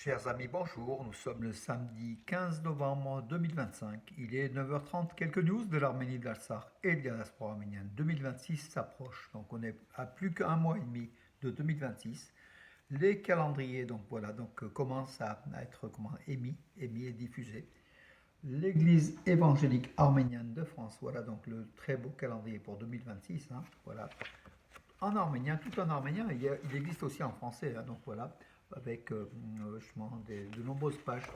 Chers amis, bonjour. Nous sommes le samedi 15 novembre 2025. Il est 9h30. Quelques news de l'Arménie, de l'Artsakh et de la diaspora arménienne. 2026 s'approche, donc on est à plus qu'un mois et demi de 2026. Les calendriers, commencent à être émis et diffusés. L'Église évangélique arménienne de France, voilà donc le très beau calendrier pour 2026. Voilà, en arménien, tout en arménien. Il existe aussi en français, donc voilà, avec justement de nombreuses pages,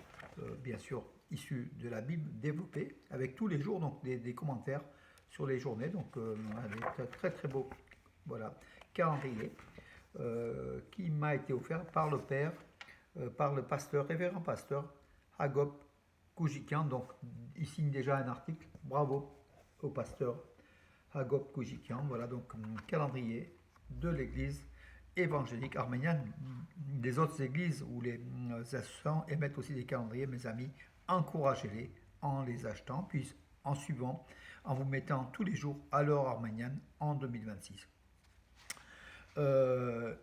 bien sûr, issues de la Bible, développées, avec tous les jours donc des commentaires sur les journées. Donc, un très très beau, voilà, calendrier qui m'a été offert par le Père, par le pasteur, révérend pasteur Hagop Koujikian. Donc, il signe déjà un article. Bravo au pasteur Hagop Koujikian. Voilà donc un calendrier de l'église évangélique arménienne. Les autres églises ou les associations émettent aussi des calendriers, mes amis. Encouragez-les en les achetant, puis en suivant, en vous mettant tous les jours à l'heure arménienne en 2026.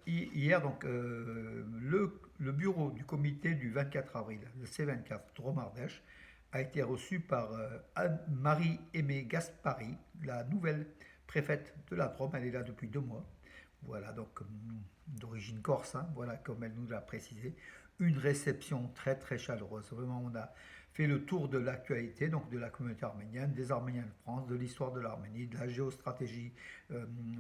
Hier, donc, le bureau du comité du 24 avril, le C24 Dromardèche, a été reçu par Marie-Aimée Gaspari, la nouvelle préfète de la Drôme. Elle est là depuis 2 mois. Voilà, donc d'origine corse, voilà, comme elle nous l'a précisé. Une réception très très chaleureuse. Vraiment, on a fait le tour de l'actualité, donc de la communauté arménienne, des Arméniens de France, de l'histoire de l'Arménie, de la géostratégie,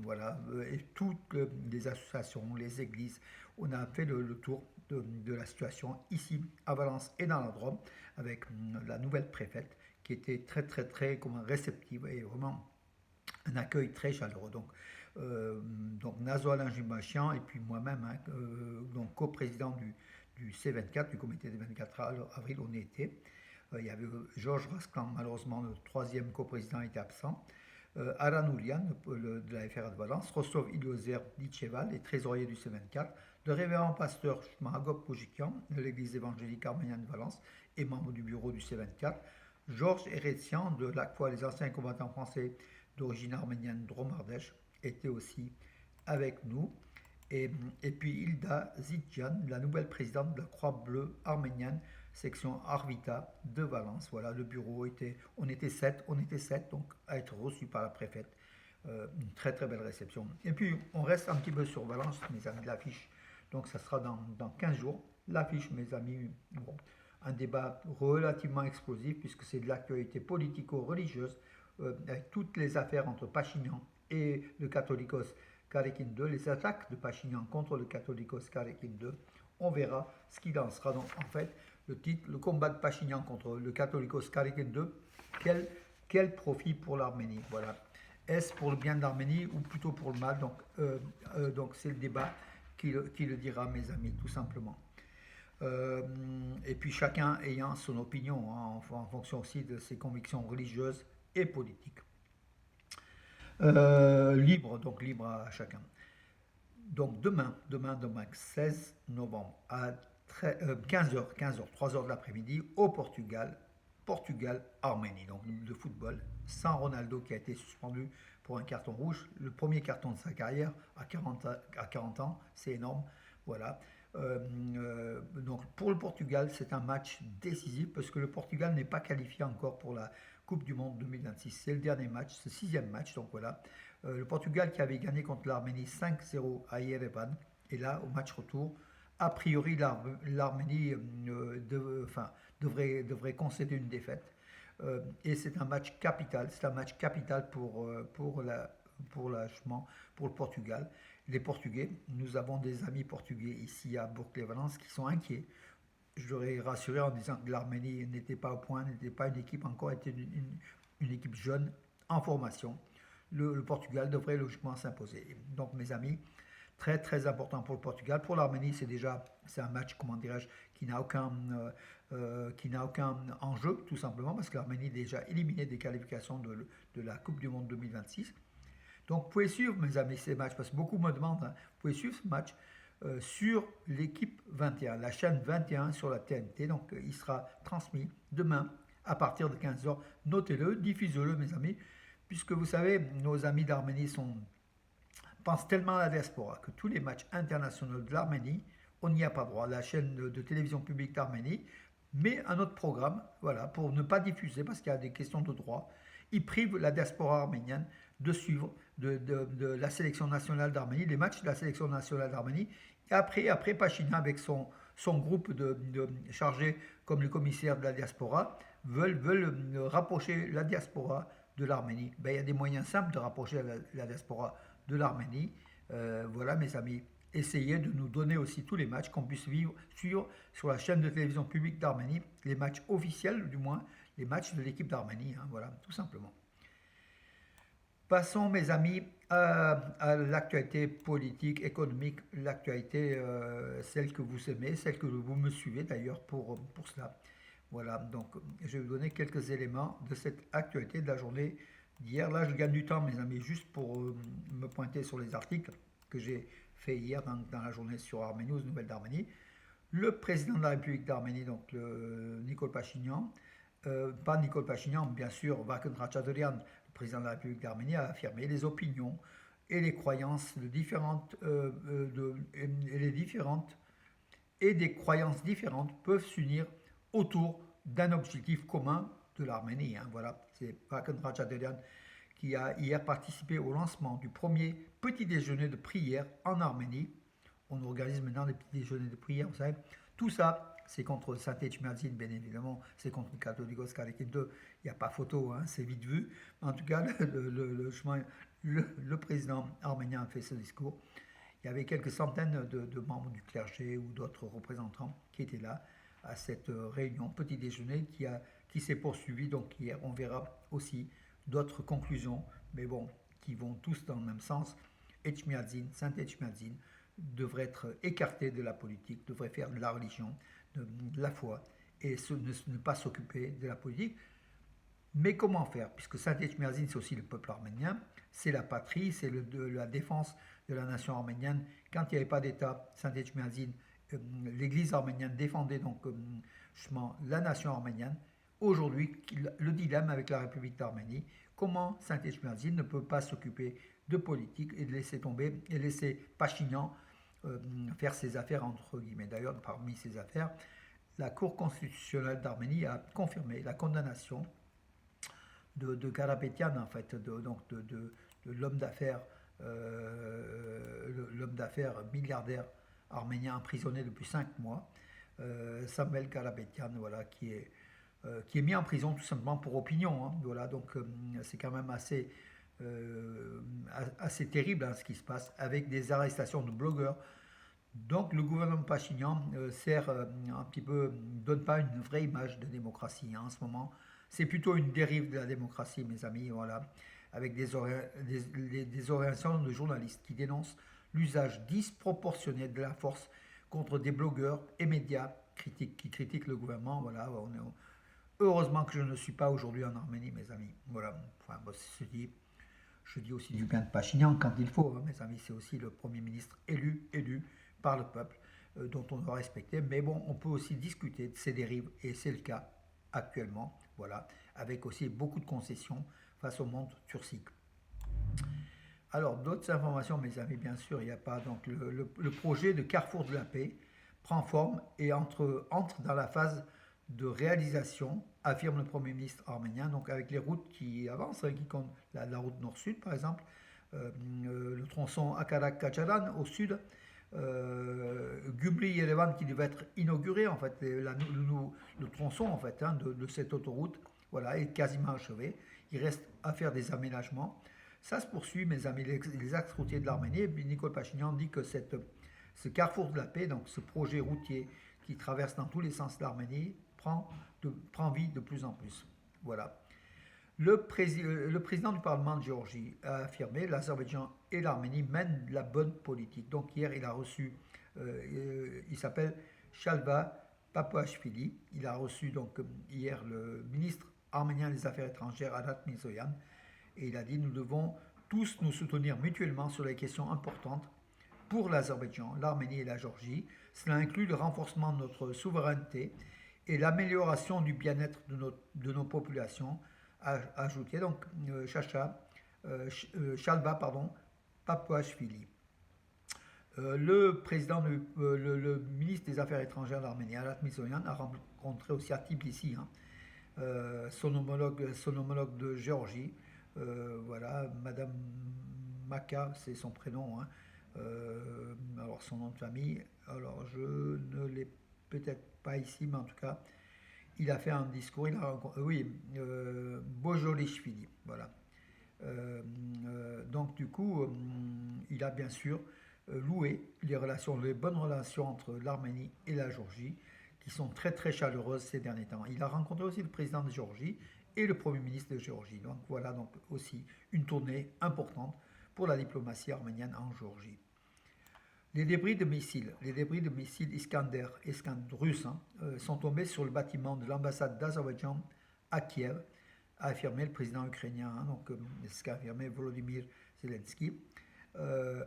voilà, et toutes les associations, les églises. On a fait le tour de la situation ici à Valence et dans la Drôme, avec la nouvelle préfète qui était très très très réceptive et vraiment un accueil très chaleureux. Donc Nazo Alain Jimachian et puis moi-même, donc coprésident du C24, du comité des 24 avril, on y était. Il y avait Georges Rasclan, malheureusement le troisième coprésident était absent. Aran Oulian, de la FRA de Valence, Rostov Iliozer Ditcheval, les trésoriers du C24, le révérend pasteur Shmahagop Poujikian, de l'église évangélique arménienne de Valence et membre du bureau du C24, Georges Eretsian, de l'ACFOA, les anciens combattants français d'origine arménienne Dromardèche, était aussi avec nous. Et puis Hilda Zidjan, la nouvelle présidente de la Croix-Bleue arménienne, section Arvita de Valence. Voilà, le bureau était, on était sept donc à être reçus par la préfète. Une très très belle réception. Et puis on reste un petit peu sur Valence, mes amis, de l'affiche. Donc ça sera dans 15 jours. L'affiche, mes amis, bon, un débat relativement explosif puisque c'est de l'actualité politico-religieuse avec toutes les affaires entre Pachinian et le Catholicos Karekin II, les attaques de Pachinian contre le Catholicos Karekin II. On verra ce qu'il en sera. Donc en fait, le titre, le combat de Pachinian contre le Catholicos Karekin II, quel profit pour l'Arménie? Voilà. Est-ce pour le bien de l'Arménie ou plutôt pour le mal? Donc c'est le débat qui le dira, mes amis, tout simplement. Et puis chacun ayant son opinion, en fonction aussi de ses convictions religieuses et politiques. Libre à chacun. Donc demain 16 novembre à 15h, 3h de l'après-midi au Portugal-Arménie, donc de football, sans Ronaldo qui a été suspendu pour un carton rouge, le premier carton de sa carrière à 40 ans, c'est énorme, voilà. Donc pour le Portugal, c'est un match décisif parce que le Portugal n'est pas qualifié encore pour la Coupe du Monde 2026. C'est le dernier match, c'est le 6e match, donc voilà. Le Portugal qui avait gagné contre l'Arménie 5-0 à Yerevan, et là, au match retour, a priori, l'Arménie devrait concéder une défaite. Et c'est un match capital pour le Portugal. Les Portugais, nous avons des amis portugais ici à Bourg-les-Valence qui sont inquiets. Je leur ai rassuré en disant que l'Arménie n'était pas au point, n'était pas une équipe encore, était une équipe jeune en formation. Le Portugal devrait logiquement s'imposer. Donc mes amis, très très important pour le Portugal. Pour l'Arménie, c'est un match, comment dirais-je, qui n'a aucun enjeu, tout simplement, parce que l'Arménie est déjà éliminée des qualifications de la Coupe du Monde 2026. Donc vous pouvez suivre, mes amis, ces matchs, parce que beaucoup me demandent, vous pouvez suivre ce match sur l'équipe 21, la chaîne 21 sur la TNT. Donc il sera transmis demain à partir de 15h. Notez-le, diffusez-le, mes amis, puisque vous savez, nos amis d'Arménie pensent tellement à la diaspora que tous les matchs internationaux de l'Arménie on n'y a pas droit. La chaîne de télévision publique d'Arménie met un autre programme, voilà, pour ne pas diffuser, parce qu'il y a des questions de droit. Il prive la diaspora arménienne de suivre de la sélection nationale d'Arménie, les matchs de la sélection nationale d'Arménie. Et après Pachina, avec son groupe de chargés, comme le commissaire de la diaspora, veulent rapprocher la diaspora de l'Arménie. Ben, il y a des moyens simples de rapprocher la diaspora de l'Arménie. Voilà, mes amis. Essayez de nous donner aussi tous les matchs qu'on puisse suivre sur la chaîne de télévision publique d'Arménie, les matchs officiels du moins, les matchs de l'équipe d'Arménie, hein, voilà, tout simplement. Passons, mes amis, à l'actualité politique, économique, l'actualité, celle que vous aimez, celle que vous me suivez d'ailleurs pour cela. Voilà, donc je vais vous donner quelques éléments de cette actualité de la journée d'hier. Là, je gagne du temps, mes amis, juste pour me pointer sur les articles que j'ai fait hier dans la journée sur Arménie, Nouvelles d'Arménie. Le président de la République d'Arménie, donc Nicole Pachinian, pas Nicole Pachinian, bien sûr, Vakon Ratchaburian, le président de la République d'Arménie, a affirmé les opinions et les croyances de différentes, et des croyances différentes peuvent s'unir autour d'un objectif commun de l'Arménie. Hein, voilà, c'est Vakon Ratchaburian qui a hier participé au lancement du premier petit déjeuner de prière en Arménie. On organise maintenant des petits déjeuners de prière, vous savez. Tout ça, c'est contre Saint-Etchmiadzin, bien évidemment, c'est contre le Catholicos Kalekinto. Il n'y a pas photo, hein, c'est vite vu. En tout cas, le président arménien a fait ce discours. Il y avait quelques centaines de membres du clergé ou d'autres représentants qui étaient là à cette réunion, petit déjeuner, qui s'est poursuivi. Donc hier, on verra aussi d'autres conclusions, mais bon, qui vont tous dans le même sens. Etchmiadzin, Saint-Etchmiadzin, devrait être écarté de la politique, devrait faire de la religion, de la foi, et ne pas s'occuper de la politique. Mais comment faire? Puisque Saint-Etchmiadzin, c'est aussi le peuple arménien, c'est la patrie, c'est la défense de la nation arménienne. Quand il n'y avait pas d'État, Saint-Etchmiadzin, l'Église arménienne défendait donc justement la nation arménienne. Aujourd'hui, le dilemme avec la République d'Arménie, comment Saint-Etchmiadzin ne peut pas s'occuper de politique et de laisser tomber et laisser Pachinian faire ses affaires entre guillemets. D'ailleurs, parmi ses affaires, la Cour constitutionnelle d'Arménie a confirmé la condamnation de Karapetyan, en fait, de l'homme d'affaires, milliardaire arménien emprisonné depuis 5 mois, Samuel Karapetyan, voilà, qui est mis en prison tout simplement pour opinion. Hein, voilà, donc c'est quand même assez terrible, hein, ce qui se passe avec des arrestations de blogueurs. Donc le gouvernement Pachinian sert un petit peu, donne pas une vraie image de démocratie, hein, en ce moment. C'est plutôt une dérive de la démocratie, mes amis, voilà, avec des organisations de journalistes qui dénoncent l'usage disproportionné de la force contre des blogueurs et médias qui critiquent le gouvernement. Voilà, heureusement que je ne suis pas aujourd'hui en Arménie, mes amis. Voilà, enfin, bon, je dis aussi du bien de Pachinian quand il faut, hein, mes amis. C'est aussi le Premier ministre élu par le peuple, dont on doit respecter. Mais bon, on peut aussi discuter de ces dérives, et c'est le cas actuellement, voilà, avec aussi beaucoup de concessions face au monde turcique. Alors, d'autres informations, mes amis, bien sûr, il n'y a pas. Donc, le projet de Carrefour de la Paix prend forme et entre dans la phase de réalisation, affirme le Premier ministre arménien, donc avec les routes qui avancent, hein, qui comptent la route nord-sud, par exemple, le tronçon Akarak-Kacharan au sud, Gumri-Yerevan qui devait être inauguré, en fait, le tronçon, en fait, hein, de cette autoroute, voilà, est quasiment achevé. Il reste à faire des aménagements. Ça se poursuit, mes amis, les axes routiers de l'Arménie. Et Nicole Pachinian dit que ce carrefour de la paix, donc ce projet routier qui traverse dans tous les sens l'Arménie, prend vie de plus en plus. Voilà. Le président du Parlement de Géorgie a affirmé que l'Azerbaïdjan et l'Arménie mènent la bonne politique. Donc hier, il a reçu, il s'appelle Shalva Papuashvili. Il a reçu donc hier le ministre arménien des Affaires étrangères, Adat Mirzoyan, et il a dit: nous devons tous nous soutenir mutuellement sur les questions importantes pour l'Azerbaïdjan, l'Arménie et la Géorgie. Cela inclut le renforcement de notre souveraineté et l'amélioration du bien-être de nos populations, a ajouté donc Shalva Papuashvili. Le ministre des Affaires étrangères d'Arménie, Arat Missonian, a rencontré aussi à Tbilissi, hein, son homologue de Géorgie, voilà, Madame Maka, c'est son prénom, hein. Alors son nom de famille, alors je ne l'ai peut-être pas ici, mais en tout cas, il a fait un discours, il a rencontré, oui, Bojolishvili, voilà. Donc du coup, il a bien sûr loué les bonnes relations entre l'Arménie et la Géorgie, qui sont très très chaleureuses ces derniers temps. Il a rencontré aussi le président de Géorgie et le premier ministre de Géorgie. Donc voilà donc aussi une tournée importante pour la diplomatie arménienne en Géorgie. Les débris de missiles Iskander, russes, hein, sont tombés sur le bâtiment de l'ambassade d'Azerbaïdjan à Kiev, a affirmé le président ukrainien, hein, donc ce qu'a affirmé Volodymyr Zelensky.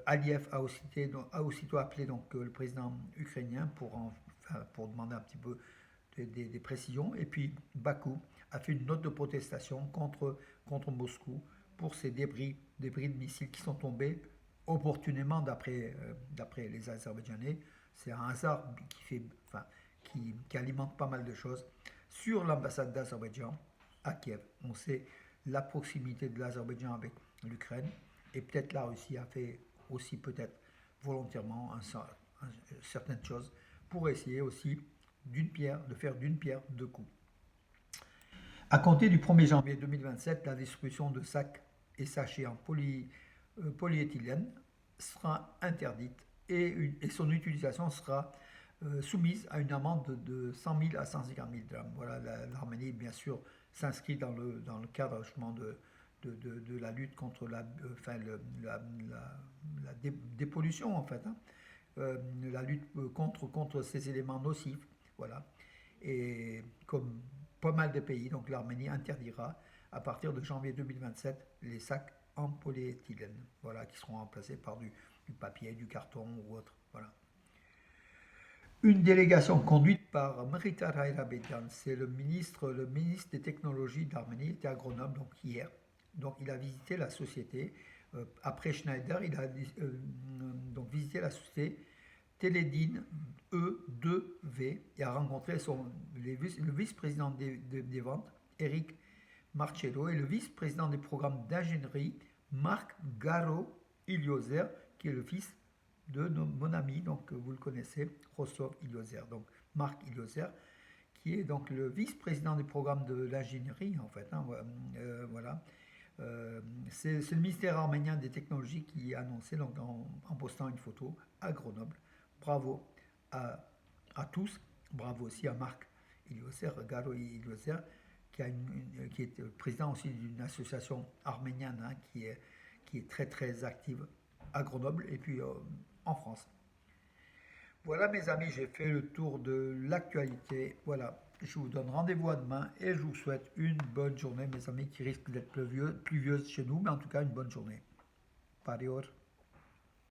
Aliyev a aussitôt appelé donc, le président ukrainien pour demander un petit peu des précisions. Et puis Bakou a fait une note de protestation contre Moscou pour ces débris de missiles qui sont tombés opportunément d'après les Azerbaïdjanais. C'est un hasard qui alimente pas mal de choses sur l'ambassade d'Azerbaïdjan à Kiev. On sait la proximité de l'Azerbaïdjan avec l'Ukraine et peut-être la Russie a fait aussi peut-être volontairement certaines choses pour essayer aussi de faire d'une pierre deux coups. À compter du 1er janvier 2027, la distribution de sacs et sachets en polyéthylène sera interdite et son utilisation sera soumise à une amende de 100 000 à 150 000 dirhams. Voilà, l'Arménie, bien sûr, s'inscrit dans le cadre justement de la lutte contre la dépollution, en fait, hein. La lutte contre ces éléments nocifs. Voilà. Et comme pas mal de pays, donc l'Arménie interdira à partir de janvier 2027 les sacs en polyéthylène, voilà, qui seront remplacés par du papier, du carton ou autre. Voilà. Une délégation conduite par Mrita Rairabedian, c'est le ministre des technologies d'Arménie, était à Grenoble donc hier. Donc il a visité la société. Après Schneider, il a donc visité la société Teledyne E2V et a rencontré le vice-président des ventes, Eric Marcello, et le vice-président des programmes d'ingénierie, Marc Garo Iliozer, qui est le fils de mon ami, donc vous le connaissez, Rostov Iliozer. Donc Marc Iliozer, qui est donc le vice-président des programmes de l'ingénierie, en fait, hein, voilà. C'est le ministère arménien des technologies qui a annoncé donc, en postant une photo à Grenoble. Bravo à tous, bravo aussi à Marc Iliozer, Garo Iliozer, qui est président aussi d'une association arménienne, hein, qui est très très active à Grenoble et puis en France. Voilà mes amis, j'ai fait le tour de l'actualité. Voilà, je vous donne rendez-vous à demain et je vous souhaite une bonne journée mes amis, qui risque d'être pluvieuse chez nous, mais en tout cas une bonne journée. Parior.